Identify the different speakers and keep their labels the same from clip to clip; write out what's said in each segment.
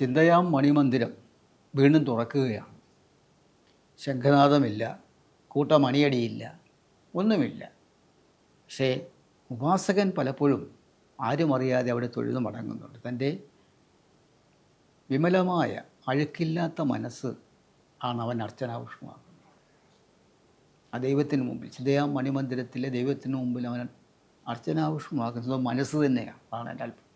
Speaker 1: ചിന്തയാം മണിമന്ദിരം വീണ്ടും തുറക്കുകയാണ്. ശംഖനാദമില്ല, കൂട്ടമണിയടിയില്ല, ഒന്നുമില്ല. പക്ഷേ ഉപാസകൻ പലപ്പോഴും ആരും അറിയാതെ അവിടെ തൊഴുതു മടങ്ങുന്നുണ്ട്. തൻ്റെ വിമലമായ അഴുക്കില്ലാത്ത മനസ്സ് ആണ് അവൻ അർച്ചനാഭൂഷണമാക്കുന്നത്. ആ ദൈവത്തിന് മുമ്പിൽ, ചിന്തയാം മണിമന്ദിരത്തിലെ ദൈവത്തിന് മുമ്പിൽ അവൻ അർച്ചനാഭൂഷണമാക്കുന്നത് മനസ്സ് തന്നെയാണ്. അതാണ് എൻ്റെ അല്പം.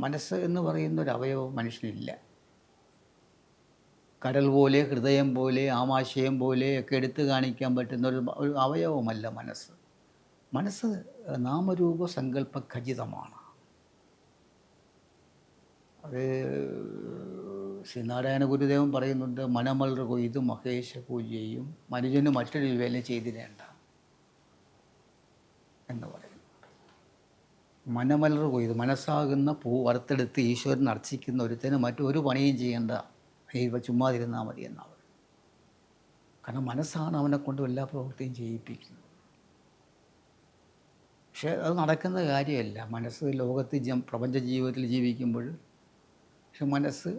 Speaker 1: മനസ്സ് എന്ന് പറയുന്ന ഒരു അവയവം മനുഷ്യനില്ല. കടൽ പോലെ, ഹൃദയം പോലെ, ആമാശയം പോലെ ഒക്കെ എടുത്തു കാണിക്കാൻ പറ്റുന്ന ഒരു അവയവമല്ല മനസ്സ്. മനസ്സ് നാമരൂപ സങ്കല്പ ഖചിതമാണ്. അത് ശ്രീനാരായണ ഗുരുദേവൻ പറയുന്നുണ്ട്, മനമലർ കൊയ്ത് മഹേശ പൂജയും മനുഷ്യന് മറ്റൊരു വേല ചെയ്തിടേണ്ട എന്ന് പറയും. മനമലർ കൊയ്ത്, മനസ്സാകുന്ന പൂ വറുത്തെടുത്ത് ഈശ്വരൻ അർച്ചിക്കുന്ന ഒരുത്തന് മറ്റൊരു പണിയും ചെയ്യേണ്ട, ചുമ്മാതിരുന്നാൽ മതി എന്നാണ്. കാരണം മനസ്സാണ് അവനെ കൊണ്ട് എല്ലാ പ്രവൃത്തിയും ചെയ്യിപ്പിക്കുന്നത്. പക്ഷേ അത് നടക്കുന്ന കാര്യമല്ല. മനസ്സ് ലോകത്ത് പ്രപഞ്ച ജീവിതത്തിൽ ജീവിക്കുമ്പോൾ, പക്ഷെ മനസ്സ്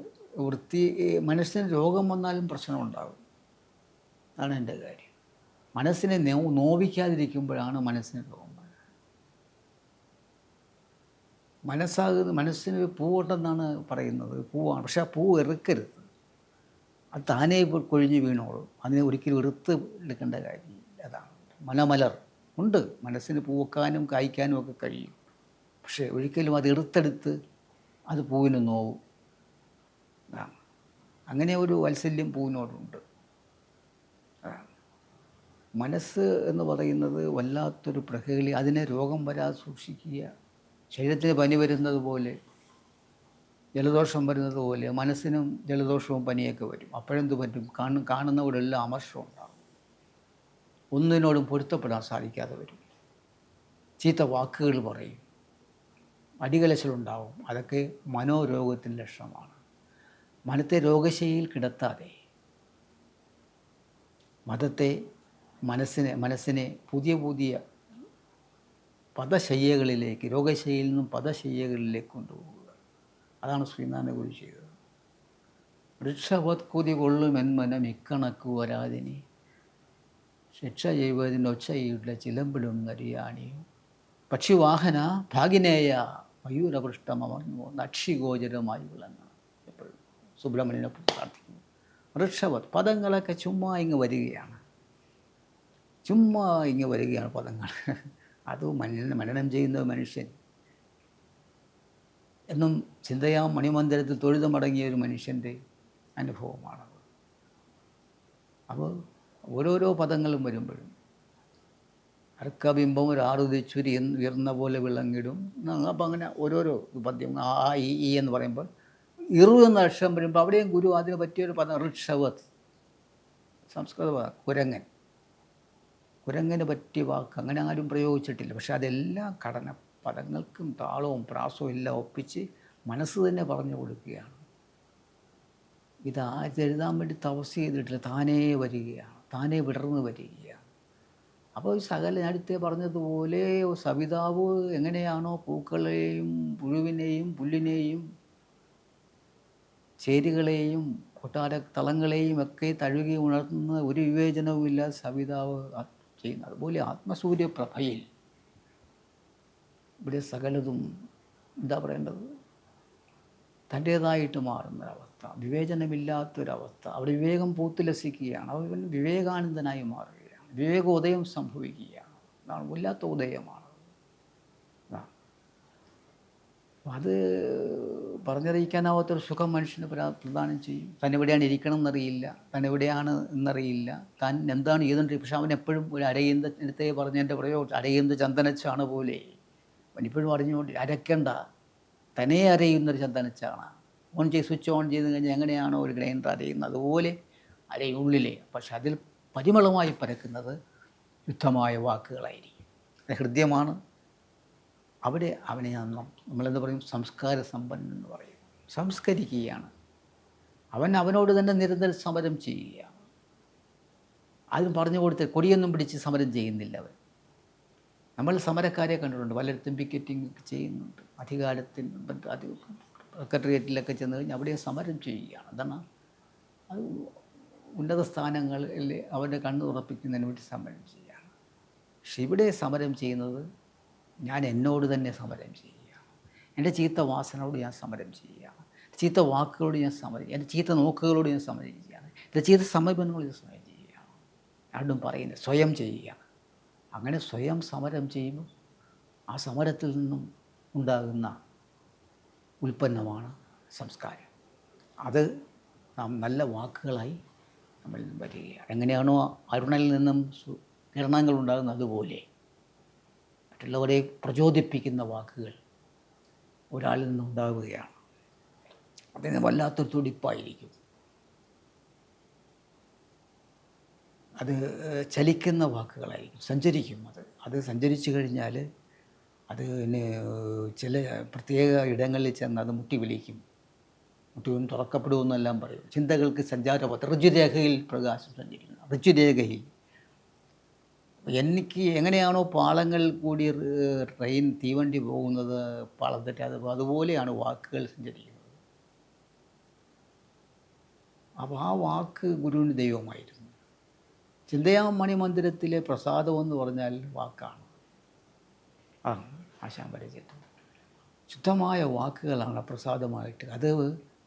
Speaker 1: മനസ്സിന് രോഗം വന്നാലും പ്രശ്നമുണ്ടാകും. അതാണ് എൻ്റെ കാര്യം. മനസ്സിനെ നോവിക്കാതിരിക്കുമ്പോഴാണ് മനസ്സിന് രോഗം. മനസ്സിന് പൂവുണ്ടെന്നാണ് പറയുന്നത്, പൂവാണ്. പക്ഷെ ആ പൂ എറുക്കരുത്, അത് താനേ കൊഴിഞ്ഞ് വീണോളും. അതിനെ ഒരിക്കലും എടുക്കേണ്ട കാര്യമില്ല. അതാണ് മനമലർ ഉണ്ട്. മനസ്സിന് പൂവെക്കാനും കായ്ക്കാനും ഒക്കെ കഴിയും. പക്ഷേ ഒരിക്കലും അത് എടുത്തെടുത്ത് അത് പൂവിന് നോവും. അങ്ങനെ ഒരു വാത്സല്യം പൂവിനോടുണ്ട്. മനസ്സ് എന്ന് പറയുന്നത് വല്ലാത്തൊരു പ്രഹേളി. അതിനെ രോഗം വരാതെ സൂക്ഷിക്കുക. ശരീരത്തിന് പനി വരുന്നത് പോലെ, ജലദോഷം വരുന്നത് പോലെ മനസ്സിനും ജലദോഷവും പനിയൊക്കെ വരും. അപ്പോഴെന്ത് പറ്റും? കാണുന്നവരെല്ലാം അമർഷം ഉണ്ടാകും. ഒന്നിനോടും പൊരുത്തപ്പെടാൻ സാധിക്കാതെ വരും. ചീത്ത വാക്കുകൾ പറയും, അടികലശലുണ്ടാവും. അതൊക്കെ മനോരോഗത്തിൻ്റെ ലക്ഷണമാണ്. മനത്തെ രോഗശൈലിയിൽ കിടത്താതെ മനസ്സിനെ പുതിയ പുതിയ പദശയ്യകളിലേക്ക്, രോഗശൈലിയിൽ നിന്നും പദശയ്യകളിലേക്ക് കൊണ്ടുപോകുക. അതാണ് ശ്രീനാരായണ ഗുരു ചെയ്തത്. വൃക്ഷവത്കുതി കൊള്ളുമെന്മനം ഇക്കണക്കു വരാതിനി ശിക്ഷ ചെയ്യുന്നതിന് ഒച്ചയുള്ള ചിലമ്പിടും നരിയാണിയും പക്ഷിവാഹന ഭാഗിനേയ മയൂരപൃഷ്ടമർന്നു നക്ഷിഗോചരമായി വിളങ്ങ. എപ്പോഴും സുബ്രഹ്മണ്യനെ പ്രാർത്ഥിക്കുന്നു. വൃക്ഷവത് പദങ്ങളൊക്കെ ചുമ്മാ ഇങ്ങ് വരികയാണ്, പദങ്ങൾ. അത് മനനം ചെയ്യുന്ന മനുഷ്യൻ എന്നും ചിന്തയാം മണിമന്ദിരത്തിൽ തൊഴുതു മടങ്ങിയ ഒരു മനുഷ്യൻ്റെ അനുഭവമാണത്. അപ്പോൾ ഓരോരോ പദങ്ങളും വരുമ്പോഴും അർക്കബിംബം ഒരു ആറുതിച്ചുരി ഉയർന്ന പോലെ വിളങ്ങിടും. അപ്പോൾ അങ്ങനെ ഓരോരോ പദ്യം ആ ഈ എന്ന് പറയുമ്പോൾ എന്ന അക്ഷരം വരുമ്പോൾ അവിടെയും ഗുരു അതിന് പറ്റിയൊരു പദം ഋഷവത്, സംസ്കൃത പദം, കുരങ്ങന് പറ്റിയ വാക്ക് അങ്ങനെ ആരും പ്രയോഗിച്ചിട്ടില്ല. പക്ഷെ അതെല്ലാം പദങ്ങൾക്കും താളവും പ്രാസവും എല്ലാം ഒപ്പിച്ച് മനസ്സ് തന്നെ പറഞ്ഞു കൊടുക്കുകയാണ്. ഇത് എഴുതാൻ വേണ്ടി തപസ് ചെയ്തിട്ടില്ല, താനേ വരികയാണ്, താനേ വിടർന്ന് വരികയാണ്. അപ്പോൾ നേരത്തെ പറഞ്ഞതുപോലെ സവിതാവ് എങ്ങനെയാണോ പൂക്കളെയും പുഴുവിനെയും പുല്ലിനെയും ചേരുകളെയും കൊട്ടാരത്തളങ്ങളെയും ഒക്കെ തഴുകി ഉണർത്തുന്ന ഒരു വിവേചനവുമില്ല സവിതാവ് ചെയ്യുന്നത്. അതുപോലെ ആത്മസൂര്യപ്രഭയിൽ ഇവിടെ സകലതും എന്താ പറയേണ്ടത്, തൻ്റേതായിട്ട് മാറുന്നൊരവസ്ഥ, വിവേചനമില്ലാത്തൊരവസ്ഥ. അവിടെ വിവേകം പൂത്തുലസിക്കുകയാണ്. അവൻ വിവേകാനന്ദനായി മാറുകയാണ്, വിവേകോദയം സംഭവിക്കുകയാണ്. അതാണ് വല്ലാത്ത ഉദയമാണ്. അത് പറഞ്ഞറിയിക്കാനാവാത്തൊരു സുഖം മനുഷ്യന് പ്രദാനം ചെയ്യും. തന്നെവിടെയാണ് ഇരിക്കണം എന്നറിയില്ല, തന്നെവിടെയാണ് എന്നറിയില്ല, താൻ എന്താണ് ചെയ്തുകൊണ്ടിരിക്കും. പക്ഷെ അവൻ എപ്പോഴും ഒരു നേരത്തെ പറഞ്ഞതിൻ്റെ പ്രയോഗം അരയുന്ന ചന്ദനച്ചാണ് പോലെ അവനിപ്പോഴും അറിഞ്ഞുകൊണ്ട് അരയ്ക്കണ്ട, തന്നെ അരയുന്നൊരു ചന്ദനച്ചാണ്. സ്വിച്ച് ഓൺ ചെയ്ത് കഴിഞ്ഞാൽ എങ്ങനെയാണോ ഒരു ഗ്രൈൻഡർ അരയുന്നത് അതുപോലെ അരയുള്ളിലെ. പക്ഷെ അതിൽ പരിമളമായി പരക്കുന്നത് യുദ്ധമായ വാക്കുകളായിരിക്കും. അത് ഹൃദ്യമാണ്. അവിടെ അവനെ നമ്മളെന്താ പറയും, സംസ്കാര സമ്പന്നൻ എന്ന് പറയും. സംസ്കരിക്കുകയാണ് അവനോട് തന്നെ നിരന്തരം സമരം ചെയ്യുകയാണ്. ആരും പറഞ്ഞു കൊടുത്ത് കൊടിയൊന്നും പിടിച്ച് സമരം ചെയ്യുന്നില്ല അവൻ. നമ്മൾ സമരക്കാരെ കണ്ടിട്ടുണ്ട്, പലയിടത്തും പിക്കറ്റിംഗ് ഒക്കെ ചെയ്യുന്നുണ്ട്. അധികാരത്തിന് അത് സെക്രട്ടേറിയറ്റിലൊക്കെ ചെന്ന് കഴിഞ്ഞാൽ അവിടെ സമരം ചെയ്യുകയാണ്. അതാണ് അത് ഉന്നത സ്ഥാനങ്ങളിൽ അവരുടെ കണ്ണ് ഉറപ്പിക്കുന്നതിന് വേണ്ടി സമരം ചെയ്യുകയാണ്. പക്ഷെ ഇവിടെ സമരം ചെയ്യുന്നത് ഞാൻ എന്നോട് തന്നെ സമരം ചെയ്യുകയാണ്. എൻ്റെ ചീത്ത വാസനയോട് ഞാൻ സമരം ചെയ്യുകയാണ്. ചീത്ത വാക്കുകളോട് ഞാൻ സമരം, എൻ്റെ ചീത്ത നോക്കുകളോട് ഞാൻ സമരം ചെയ്യുകയാണ്. എൻ്റെ ചീത്ത സമീപനങ്ങളോട് ഞാൻ സമരം ചെയ്യുകയാണ്. രണ്ടും പറയുന്നത് സ്വയം ചെയ്യുകയാണ്. അങ്ങനെ സ്വയം സമരം ചെയ്യുമ്പോൾ ആ സമരത്തിൽ നിന്നും ഉണ്ടാകുന്ന ഉൽപ്പന്നമാണ് സംസ്കാരം. അത് നാം നല്ല വാക്കുകളായി നമ്മൾ വരികയാണ്. എങ്ങനെയാണോ അരുണയിൽ നിന്നും കിരണങ്ങൾ ഉണ്ടാകുന്നത് അതുപോലെ മറ്റുള്ളവരെ പ്രചോദിപ്പിക്കുന്ന വാക്കുകൾ ഒരാളിൽ നിന്നുണ്ടാവുകയാണ്. അതിന് വല്ലാത്തൊരു തുടിപ്പായിരിക്കും. അത് ചലിക്കുന്ന വാക്കുകളായിരിക്കും, സഞ്ചരിക്കും. അത് സഞ്ചരിച്ചു കഴിഞ്ഞാൽ അത് ചില പ്രത്യേക ഇടങ്ങളിൽ ചെന്ന് അത് മുട്ടി വിളിക്കും, മുട്ടിയൊന്നും തുറക്കപ്പെടുമെന്നെല്ലാം പറയും. ചിന്തകൾക്ക് സഞ്ചാരപഥം, ഋജുരേഖയിൽ പ്രകാശം സഞ്ചരിക്കുന്നു. ഋജുരേഖയിൽ എനിക്ക് എങ്ങനെയാണോ പാളങ്ങൾ കൂടി ട്രെയിൻ തീവണ്ടി പോകുന്നത്, പാളം തെറ്റാതെ അതുപോലെയാണ് വാക്കുകൾ സഞ്ചരിക്കുന്നത്. അപ്പോൾ ആ വാക്ക് ഗുരുവിന് ദൈവമായിരുന്നു. ചിന്തയാമണി മന്ദിരത്തിലെ പ്രസാദം എന്ന് പറഞ്ഞാൽ വാക്കാണ്. ആശാൻ വരച്ചിട്ട് ശുദ്ധമായ വാക്കുകളാണ് പ്രസാദമായിട്ട്. അത്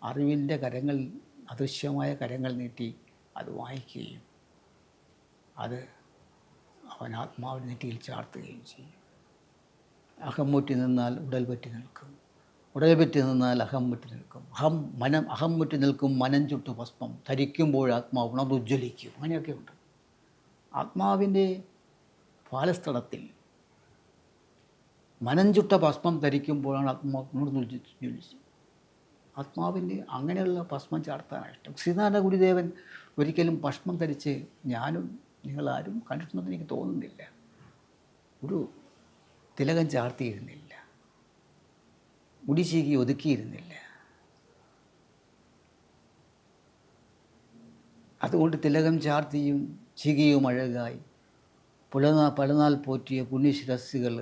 Speaker 1: അറിവിൻ്റെ കരങ്ങൾ, അദൃശ്യമായ കരങ്ങൾ നീട്ടി അത് വായിക്കുകയും അത് അവൻ ആത്മാവിന് നെറ്റിയിൽ ചാർത്തുകയും ചെയ്യും. അഹം മുറ്റി നിന്നാൽ ഉടൽ പറ്റി നിൽക്കും, ഉടൽ പറ്റി നിന്നാൽ അഹം മുറ്റി നിൽക്കും. അഹം മുറ്റി നിൽക്കും മനം ചുട്ടു ഭസ്മം, ധരിക്കുമ്പോൾ ആത്മാവ് ഉണർന്നുജ്വലിക്കും. അങ്ങനെയൊക്കെ ഉണ്ട്. ആത്മാവിൻ്റെ പാലസ്ഥലത്തിൽ മനം ചുട്ട ഭസ്മം ധരിക്കുമ്പോഴാണ് ആത്മാവ് ഉണർന്നുജ്വലിച്ചത്. ആത്മാവിന് അങ്ങനെയുള്ള ഭസ്മം ചാർത്താനാണ് ഇഷ്ടം. ശ്രീനാരായണ ഗുരുദേവൻ ഒരിക്കലും ഭസ്മം ധരിച്ച് ഞാനും നിങ്ങളാരും കണ്ടിട്ടുണ്ടെന്ന് എനിക്ക് തോന്നുന്നില്ല. ഒരു തിലകം ചാർത്തിയിരുന്നില്ല, മുടി ചീകി ഒതുക്കിയിരുന്നില്ല. അതുകൊണ്ട് തിലകം ചാർത്തിയും ചീകിയും അഴകായി പലനാൾ പോറ്റിയ പുണ്യശിരസ്സുകൾ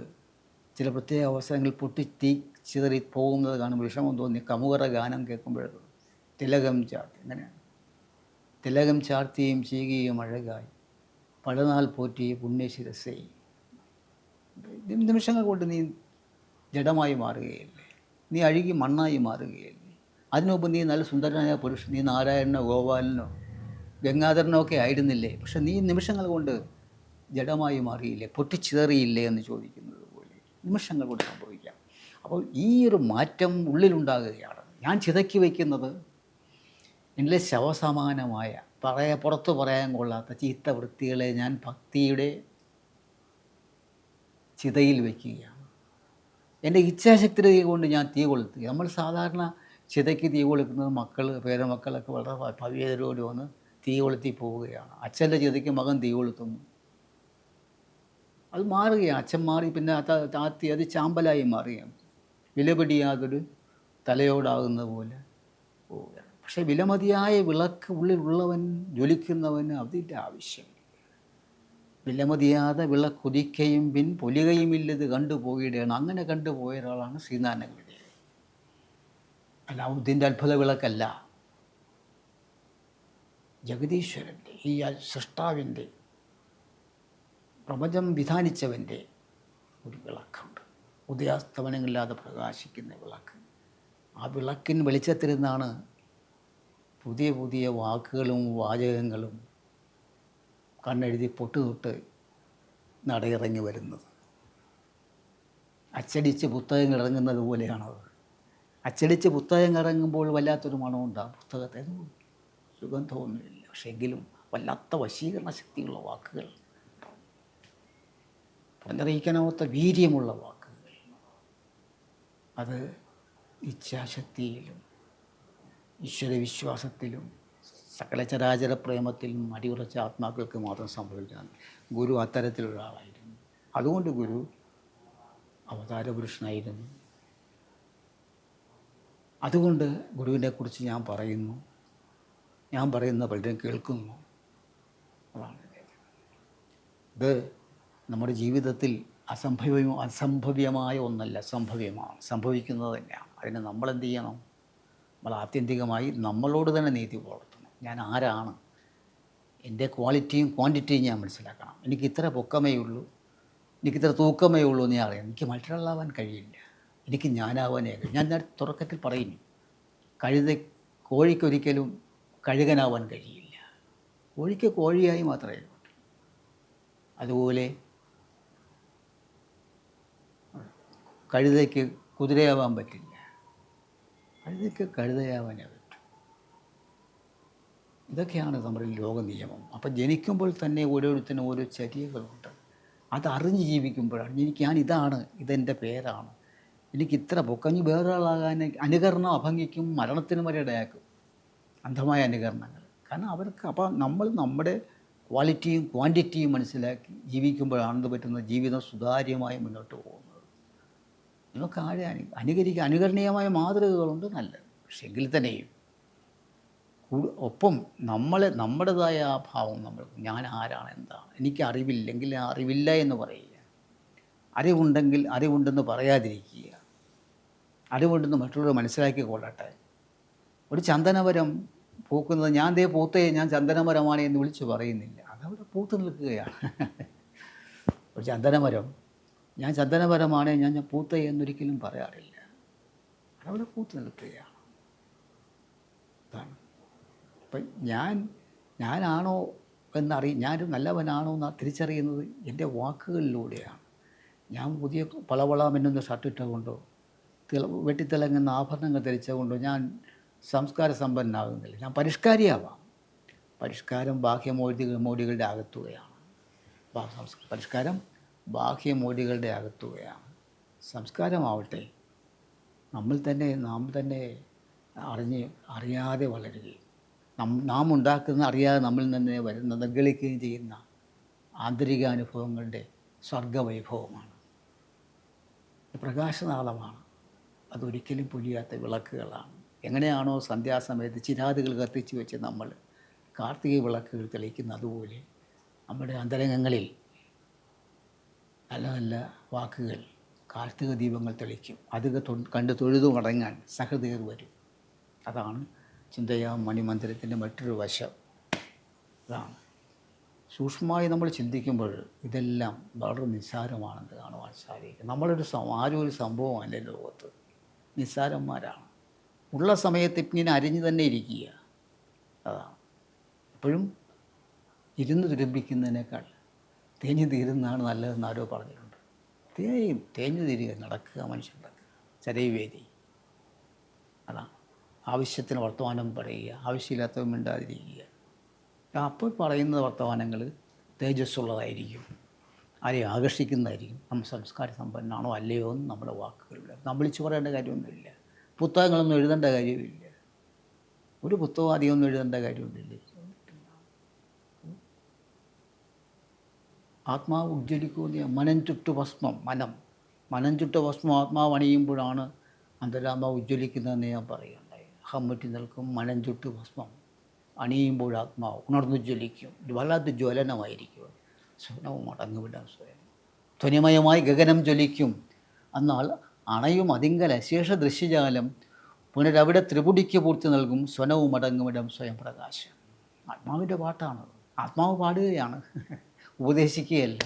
Speaker 1: ചില പ്രത്യേക അവസരങ്ങളിൽ പൊട്ടി തീ ചിതറി പോകുന്നത് കാണുമ്പോൾ വിഷമം തോന്നി കമുകറ ഗാനം കേൾക്കുമ്പോഴത് തിലകം ചാർത്തി. അങ്ങനെയാണ്. തിലകം ചാർത്തിയും ചീകിയും അഴകായി പലനാൾ പോറ്റിയ പുണ്യശിരസ്സേ. നിമിഷങ്ങൾ കൊണ്ട് നീ ജഡമായി മാറുകയല്ലേ, നീ അഴുകി മണ്ണായി മാറുകയല്ലേ. അതിനുമുമ്പ് നീ നല്ല സുന്ദരനായ പുരുഷൻ, നീ നാരായണനോ ഗോപാലനോ ഗംഗാധരനോ ഒക്കെ ആയിരുന്നില്ലേ. പക്ഷെ നീ നിമിഷങ്ങൾ കൊണ്ട് ജഡമായി മാറിയില്ലേ, പൊട്ടിച്ചിതറിയില്ലേ എന്ന് ചോദിക്കുന്നത് പോലെ നിമിഷങ്ങൾ കൊണ്ട് സംഭവിക്കാം. അപ്പോൾ ഈ ഒരു മാറ്റം ഉള്ളിലുണ്ടാകുകയാണ്. ഞാൻ ചിതയ്ക്ക് വയ്ക്കുന്നത് എന്നിലെ ശവസമാനമായ പുറത്തു പറയാൻ കൊള്ളാത്ത ചീത്ത വൃത്തികളെ ഞാൻ ഭക്തിയുടെ ചിതയിൽ വയ്ക്കുകയാണ്. എൻ്റെ ഇച്ഛാശക്തി കൊണ്ട് ഞാൻ തീ കൊളുത്തുക. നമ്മൾ സാധാരണ ചിതയ്ക്ക് തീ കൊളുത്തുന്നത് പേരമക്കളൊക്കെ വളരെ ഭവ്യതയോട് വന്ന് തീ കൊളുത്തി പോവുകയാണ്. അച്ഛൻ്റെ ചിതയ്ക്ക് മകൻ തീ കൊളുത്തുന്നു. അത് മാറുകയാണ്. അച്ഛൻ മാറി, പിന്നെ താത്തി അത് ചാമ്പലായി മാറുകയാണ്. വിലപിടിയാതൊരു തലയോടാകുന്ന പോലെ പോവുകയാണ്. പക്ഷേ വിലമതിയായ വിളക്ക് ഉള്ളിലുള്ളവൻ, ജ്വലിക്കുന്നവന് അതിൻ്റെ ആവശ്യമില്ല. വിലമതിയാതെ വിളക്കുതിക്കയും പിൻ പൊലികയുമില്ലത് കണ്ടുപോയിടയാണ്. അങ്ങനെ കണ്ടുപോയ ഒരാളാണ് ശ്രീനാരായണ ഗുരുദേവൻ. അലാവുദ്ദീൻ്റെ അത്ഭുത വിളക്കല്ല, ജഗദീശ്വരൻ്റെ, ഈ സൃഷ്ടാവിൻ്റെ, പ്രപഞ്ചം വിധാനിച്ചവൻ്റെ ഒരു വിളക്കുണ്ട്. ഉദയാസ്തമനങ്ങളില്ലാതെ പ്രകാശിക്കുന്ന വിളക്ക്. ആ വിളക്കിന് വെളിച്ചത്തിൽ നിന്നാണ് പുതിയ പുതിയ വാക്കുകളും വാചകങ്ങളും കണ്ണെഴുതി പൊട്ടുതൊട്ട് നടയിറങ്ങി വരുന്നത്. അച്ചടിച്ച് പുസ്തകങ്ങൾ ഇറങ്ങുന്നത് പോലെയാണത്. അച്ചടിച്ച് പുസ്തകങ്ങൾ ഇറങ്ങുമ്പോൾ വല്ലാത്തൊരു മണമുണ്ടാകും പുസ്തകത്തെ, സുഗന്ധമൊന്നുമില്ല. പക്ഷേ എങ്കിലും വല്ലാത്ത വശീകരണ ശക്തിയുള്ള വാക്കുകൾ, പറഞ്ഞറിയിക്കാനാവാത്ത വീര്യമുള്ള വാക്കുകൾ. അത് ഇച്ഛാശക്തിയിലും ഈശ്വരവിശ്വാസത്തിലും സകല ചരാചര പ്രേമത്തിലും അടിയുറച്ച ആത്മാക്കൾക്ക് മാത്രം സംഭവിക്കുകയാണ്. ഗുരു അത്തരത്തിലൊരാളായിരുന്നു. അതുകൊണ്ട് ഗുരു അവതാരപുരുഷനായിരുന്നു. അതുകൊണ്ട് ഗുരുവിനെക്കുറിച്ച് ഞാൻ പറയുന്നു, ഞാൻ പറയുന്ന പലരും കേൾക്കുന്നു. അതാണ് ഇത് നമ്മുടെ ജീവിതത്തിൽ അസംഭവ്യമായ ഒന്നല്ല, സംഭവ്യമാണ്, സംഭവിക്കുന്നത് തന്നെയാണ്. അതിന് നമ്മളെന്ത് ചെയ്യണം? നമ്മൾ ആത്യന്തികമായി നമ്മളോട് തന്നെ നീതി പുലർത്തണം. ഞാൻ ആരാണ്, എൻ്റെ ക്വാളിറ്റിയും ക്വാണ്ടിറ്റിയും ഞാൻ മനസ്സിലാക്കണം. എനിക്ക് ഇത്ര പൊക്കമേ ഉള്ളൂ, എനിക്കിത്ര തൂക്കമേ ഉള്ളൂ എന്ന് ഞാൻ അറിയാം. എനിക്ക് മറ്റൊരാളാവാൻ കഴിയില്ല, എനിക്ക് ഞാനാവാനേ കഴിയും. ഞാൻ തുടക്കത്തിൽ പറയുന്നു, കോഴിക്കൊരിക്കലും കഴുകനാവാൻ കഴിയില്ല. കോഴിക്ക് കോഴിയായി മാത്രമേ ഉള്ളൂ. അതുപോലെ കഴുതയ്ക്ക് കുതിരയാവാൻ പറ്റില്ല, കഴുതയ്ക്ക് കഴുതയാവാനേ പറ്റും. ഇതൊക്കെയാണ് നമ്മുടെ ലോക നിയമം. അപ്പം ജനിക്കുമ്പോൾ തന്നെ ഓരോരുത്തരും ഓരോ ചര്യകളുണ്ട്. അതറിഞ്ഞ് ജീവിക്കുമ്പോഴാണ് ഞാനിതാണ്, ഇതെൻ്റെ പേരാണ്, എനിക്ക് ഇത്ര പൊക്കഞ്ഞ് വേറൊരാളാകാൻ അനുകരണം അഭംഗിക്കും, മരണത്തിനും വരെ ഇടയാക്കും, അന്ധമായ അനുകരണങ്ങൾ. കാരണം അവർക്ക് അപ്പം നമ്മൾ നമ്മുടെ ക്വാളിറ്റിയും ക്വാണ്ടിറ്റിയും മനസ്സിലാക്കി ജീവിക്കുമ്പോഴാണ് പറ്റുന്ന ജീവിതം സുതാര്യമായി മുന്നോട്ട് പോകുന്നത്. നമുക്ക് അനുകരണീയമായ മാതൃകകളുണ്ട് നല്ലത്. പക്ഷെ എങ്കിൽ തന്നെയും ഒപ്പം നമ്മുടേതായ ആ ഭാവം ഞാൻ ആരാണ്, എന്താണ്, എനിക്ക് അറിവില്ലെങ്കിൽ അറിവില്ല എന്ന് പറയുക, അറിവുണ്ടെങ്കിൽ അറിവുണ്ടെന്ന് പറയാതിരിക്കുക, അറിവുണ്ടെന്ന് മറ്റുള്ളവർ മനസ്സിലാക്കിക്കൊള്ളട്ടെ. ഒരു ചന്ദനമരം പൂക്കുന്നത് ഞാൻ പൂത്തേ ഞാൻ ചന്ദനമരമാണ് എന്ന് വിളിച്ച് പറയുന്നില്ല, അതവിടെ പൂത്ത് നിൽക്കുകയാണ്. ഒരു ചന്ദനമരം ഞാൻ ചന്ദനമരമാണ്, ഞാൻ പൂത്തേ എന്നൊരിക്കലും പറയാറില്ല, അതവിടെ പൂത്ത് നിൽക്കുകയാണ്. അതാണ്. അപ്പം ഞാനാണോ ഞാനൊരു നല്ലവനാണോ എന്ന് തിരിച്ചറിയുന്നത് എൻ്റെ വാക്കുകളിലൂടെയാണ്. ഞാൻ പുതിയ പളവളമെന്നൊന്ന് ഷർട്ടിട്ടുകൊണ്ടോ വെട്ടിത്തിളങ്ങുന്ന ആഭരണങ്ങൾ ധരിച്ചുകൊണ്ടോ ഞാൻ സംസ്കാര സമ്പന്നനാകുന്നില്ല. ഞാൻ പരിഷ്കാരിയാവാം. പരിഷ്കാരം ബാഹ്യമോടികളുടെ അകത്തുകയാണ്. പരിഷ്കാരം ബാഹ്യമോടികളുടെ അകത്തുകയാണ്. സംസ്കാരമാവട്ടെ നാം തന്നെ അറിയാതെ വളരുകയും നാം ഉണ്ടാക്കുന്ന അറിയാതെ നമ്മളിൽ തന്നെ വരുന്ന നിർഗളിക്കുകയും ചെയ്യുന്ന ആന്തരിക അനുഭവങ്ങളുടെ സ്വർഗവൈഭവമാണ്, പ്രകാശനാളമാണ്. അതൊരിക്കലും പൊലിയാത്ത വിളക്കുകളാണ്. എങ്ങനെയാണോ സന്ധ്യാസമയത്ത് ചിരാതുകൾ കത്തിച്ച് വെച്ച് നമ്മൾ കാർത്തിക വിളക്കുകൾ തെളിയിക്കുന്ന അതുപോലെ നമ്മുടെ അന്തരംഗങ്ങളിൽ നല്ല നല്ല വാക്കുകൾ കാർത്തിക ദീപങ്ങൾ തെളിക്കും. അത് കണ്ട് തൊഴുതു മടങ്ങാൻ സഹൃദയർ വരും. അതാണ് ചിന്തയാ മണിമന്ദിരത്തിൻ്റെ മറ്റൊരു വശം. അതാണ് സൂക്ഷ്മമായി നമ്മൾ ചിന്തിക്കുമ്പോൾ ഇതെല്ലാം വളരെ നിസ്സാരമാണെന്ന് കാണുവാൻ സാധിക്കും. ആരും ഒരു സംഭവമല്ല ലോകത്ത്, നിസ്സാരന്മാരാണ്. ഉള്ള സമയത്ത് ഇങ്ങനെ അരിഞ്ഞു തന്നെ ഇരിക്കുക. അതാണ് എപ്പോഴും ഇരുന്ന് തുരുമ്പിക്കുന്നതിനേക്കാൾ തേഞ്ഞു തീരുന്നതാണ് നല്ലതെന്ന് ആരോ പറഞ്ഞിട്ടുണ്ട്. തേഞ്ഞു തീരുക, നടക്കുക, മനുഷ്യൻ നടക്കുക, ചരൈവേദി. അതാണ് ആവശ്യത്തിന് വർത്തമാനം പറയുക, ആവശ്യമില്ലാത്തവ മിണ്ടാതിരിക്കുക. അപ്പോൾ പറയുന്ന വർത്തമാനങ്ങൾ തേജസ്സുള്ളതായിരിക്കും, ആരെയും ആകർഷിക്കുന്നതായിരിക്കും. നമ്മൾ സംസ്കാര സമ്പന്നാണോ അല്ലയോ എന്ന് നമ്മുടെ വാക്കുകളില്ല. നമ്മൾ വിളിച്ചു പറയേണ്ട കാര്യമൊന്നുമില്ല, പുസ്തകങ്ങളൊന്നും എഴുതേണ്ട കാര്യമില്ല, ഒരു പുസ്തകം അധികമൊന്നും എഴുതേണ്ട കാര്യമൊന്നുമില്ല. ആത്മാവ് ഉജ്ജ്വലിക്കുക, മനം ചുട്ടു ഭസ്മം, മനം ചുട്ട ഭസ്മം ആത്മാവ് അണിയുമ്പോഴാണ് അന്തരാത്മാവ് ഉജ്ജ്വലിക്കുന്നതെന്ന് ഞാൻ പറയുകയുണ്ടായി. ഹമ്മറ്റി നിൽക്കും മനം ചുട്ടു ഭസ്മം അണിയുമ്പോൾ ആത്മാവ് ഉണർന്നുജ്വലിക്കും. വല്ലാത്ത ജ്വലനമായിരിക്കും. സ്വനവും അടങ്ങുവിടാൻ സ്വയം ധ്വനിമയമായി ഗഗനം ജ്വലിക്കും. എന്നാൽ അണയും അതിങ്കൽ അശേഷ ദൃശ്യജാലം പുനരവിടെ ത്രിപുടിക്ക് പൂർത്തി നൽകും. സ്വനവും അടങ്ങുമിടം സ്വയം പ്രകാശം. ആത്മാവിൻ്റെ പാട്ടാണ്. ആത്മാവ് പാടുകയാണ്, ഉപദേശിക്കുകയല്ല.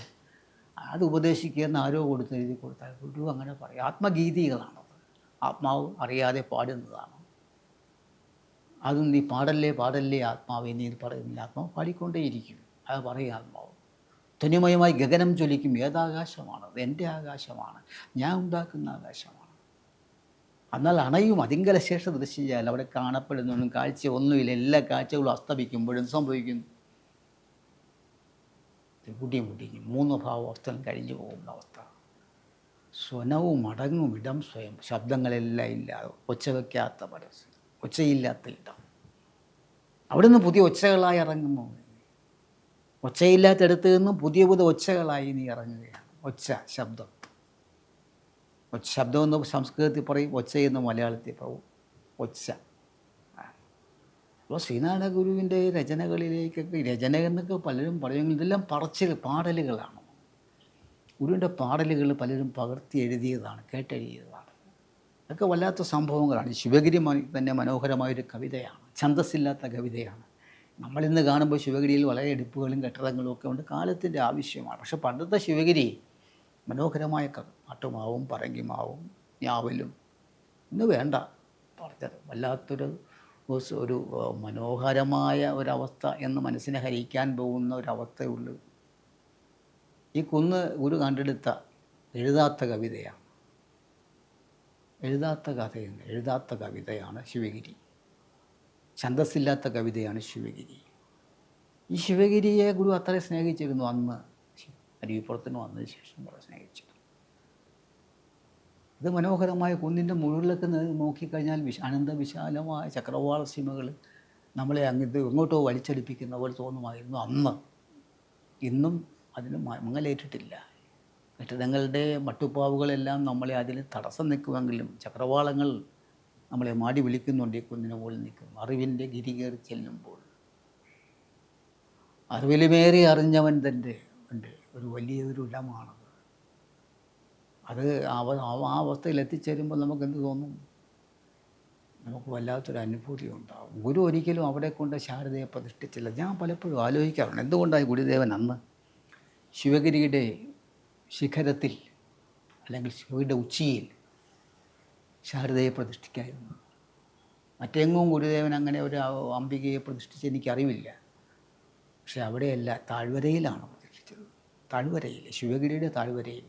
Speaker 1: അത് ഉപദേശിക്കുകയെന്ന് ആരോ എഴുതി കൊടുത്താൽ ഗുരു അങ്ങനെ പറയും. ആത്മഗീതികളാണത്. ആത്മാവ് അറിയാതെ പാടുന്നതാണ്. അതും നീ പാടല്ലേ ആത്മാവെ നീ പറയുന്നില്ല. ആത്മാവ് പാടിക്കൊണ്ടേയിരിക്കും. അത് പറയും ആത്മാവ്. ധ്വനിമയമായി ഗഗനം ജ്വലിക്കും. ഏതാകാശമാണ്? അത് എൻ്റെ ആകാശമാണ്, ഞാൻ ഉണ്ടാക്കുന്ന ആകാശമാണ്. എന്നാൽ അണയും അതിങ്കല ശേഷ ദൃശ്യജാൽ അവിടെ കാണപ്പെടുന്നൊന്നും കാഴ്ച ഒന്നുമില്ല. എല്ലാ കാഴ്ചകളും അസ്തമിക്കുമ്പോഴും സംഭവിക്കുന്നു. മുടിഞ്ഞു 3 ഭാവാവസ്ഥ കഴിഞ്ഞു പോകുന്ന അവസ്ഥ. സ്വനവും അടങ്ങും ഇടം സ്വയം. ശബ്ദങ്ങളെല്ലാം ഇല്ലാതെ, ഒച്ച വയ്ക്കാത്ത പരസ്യം, ഒച്ചയില്ലാത്ത ഇടം. അവിടുന്ന് പുതിയ ഒച്ചകളായി ഇറങ്ങുന്നു. ഒച്ചയില്ലാത്തടത്ത് നിന്നും പുതിയ ഒച്ചകളായി നീ ഇറങ്ങുകയാണ്. ശബ്ദം എന്ന് സംസ്കൃതത്തിൽ പറയും, ഒച്ചയെന്ന് മലയാളത്തിൽ പറയും ഒച്ച. അപ്പോൾ ശ്രീനാരായണ ഗുരുവിൻ്റെ രചനകളിലേക്കൊക്കെ, രചന എന്നൊക്കെ പലരും പറയുമെങ്കിൽ ഇതെല്ലാം പാടലുകളാണ്. ഗുരുവിൻ്റെ പാടലുകൾ പലരും പകർത്തി എഴുതിയതാണ്, കേട്ടെഴുതിയതാണ്. അതൊക്കെ വല്ലാത്ത സംഭവങ്ങളാണ്. ശിവഗിരി തന്നെ മനോഹരമായൊരു കവിതയാണ്, ഛന്ദസ്സില്ലാത്ത കവിതയാണ്. നമ്മളിന്ന് കാണുമ്പോൾ ശിവഗിരിയിൽ വളരെ എടുപ്പുകളും കെട്ടിടങ്ങളും ഒക്കെ ഉണ്ട്, കാലത്തിൻ്റെ ആവശ്യമാണ്. പക്ഷെ പണ്ടത്തെ ശിവഗിരി മനോഹരമായ നാട്ടുമാവും പറങ്കിമാവും ഞാവലും ഇന്ന് വേണ്ട പറഞ്ഞത് വല്ലാത്തൊരു ഒരു മനോഹരമായ ഒരവസ്ഥ എന്ന് മനസ്സിനെ ഹരിക്കാൻ പോകുന്ന ഒരവസ്ഥയുള്ളൂ. ഈ കുന്ന് ഗുരു കണ്ടെടുത്ത എഴുതാത്ത കവിതയാണ്, എഴുതാത്ത കവിതയാണ് ശിവഗിരി. ഛന്ദസ്സില്ലാത്ത കവിതയാണ് ശിവഗിരി. ഈ ശിവഗിരിയെ ഗുരു അത്രയും സ്നേഹിച്ചിരുന്നു. അന്ന് അരുവിപ്പുറത്തിന് വന്നതിന് ശേഷം വളരെ സ്നേഹിച്ചിരുന്നു. ഇത് മനോഹരമായ കുന്നിൻ്റെ മുകളിലേക്ക് നോക്കിക്കഴിഞ്ഞാൽ അനന്തവിശാലമായ ചക്രവാള സീമകൾ നമ്മളെ എങ്ങോട്ടോ വലിച്ചടിപ്പിക്കുന്ന പോലെ തോന്നുമായിരുന്നു അന്ന്. ഇന്നും അതിന് മങ്ങലേറ്റിട്ടില്ല. കെട്ടിടങ്ങളുടെ മട്ടുപ്പാവുകളെല്ലാം നമ്മളെ അതിന് തടസ്സം നിൽക്കുമെങ്കിലും ചക്രവാളങ്ങൾ നമ്മളെ മാടി വിളിക്കുന്നുണ്ട്. ഈ കുന്നിന് മുകളിൽ നിൽക്കും അറിവിൻ്റെ ഗിരി കയറി ചെല്ലുമ്പോൾ. അറിവിലുമേറി അറിഞ്ഞവൻ തൻ്റെ ഉണ്ട് ഒരു വലിയൊരു ഇടമാണത്. അത് ആ അവസ്ഥയിൽ എത്തിച്ചേരുമ്പോൾ നമുക്ക് എന്ത് തോന്നും? നമുക്ക് വല്ലാത്തൊരു അനുഭൂതി ഉണ്ടാകും. ഗുരു ഒരിക്കലും അവിടെ കൊണ്ട് ശാരദയെ പ്രതിഷ്ഠിച്ചില്ല. ഞാൻ പലപ്പോഴും ആലോചിക്കാറുണ്ട്, എന്തുകൊണ്ടാണ് ഗുരുദേവൻ അന്ന് ശിവഗിരിയുടെ ശിഖരത്തിൽ അല്ലെങ്കിൽ ശിവയുടെ ഉച്ചിയിൽ ശാരദയെ പ്രതിഷ്ഠിക്കായിരുന്നു? മറ്റെങ്ങും ഗുരുദേവൻ അങ്ങനെ ഒരു അംബികയെ പ്രതിഷ്ഠിച്ച് എനിക്കറിവില്ല. പക്ഷെ അവിടെയല്ല, താഴ്വരയിലാണ് പ്രതിഷ്ഠിച്ചത്. താഴ്വരയിൽ, ശിവഗിരിയുടെ താഴ്വരയിൽ.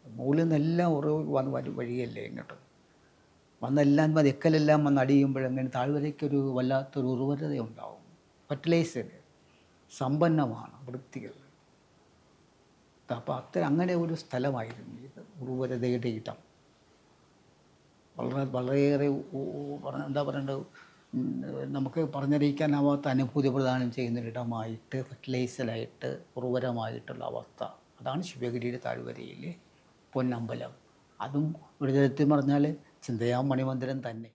Speaker 1: മുകളിൽ നിന്നെല്ലാം ഉറവ് വഴിയല്ലേ ഇങ്ങോട്ട് വന്നെല്ലാം എക്കലെല്ലാം വന്ന് അടിയുമ്പോഴങ്ങനെ താഴ്വരയ്ക്കൊരു വല്ലാത്തൊരു ഉർവരത ഉണ്ടാവും. ഫെർട്ടിലൈസർ സമ്പന്നമാണ്, വൃത്തികൾ. അപ്പോൾ അങ്ങനെ ഒരു സ്ഥലമായിരുന്നു ഇത്, ഉർവരതയുടെ ഇടം. വളരെയേറെ എന്താ പറയേണ്ടത്, നമുക്ക് പറഞ്ഞറിയിക്കാനാവാത്ത അനുഭൂതി പ്രദാനം ചെയ്യുന്നൊരിടമായിട്ട്, ഫെർട്ടിലൈസറായിട്ട്, ഉർവരമായിട്ടുള്ള അവസ്ഥ. അതാണ് ശിവഗിരിയുടെ താഴ്വരയിലെ പൊന്നമ്പലം. അതും ഒരു തരത്തിൽ പറഞ്ഞാൽ ചിന്തയാ മണിമന്ദിരം തന്നെ.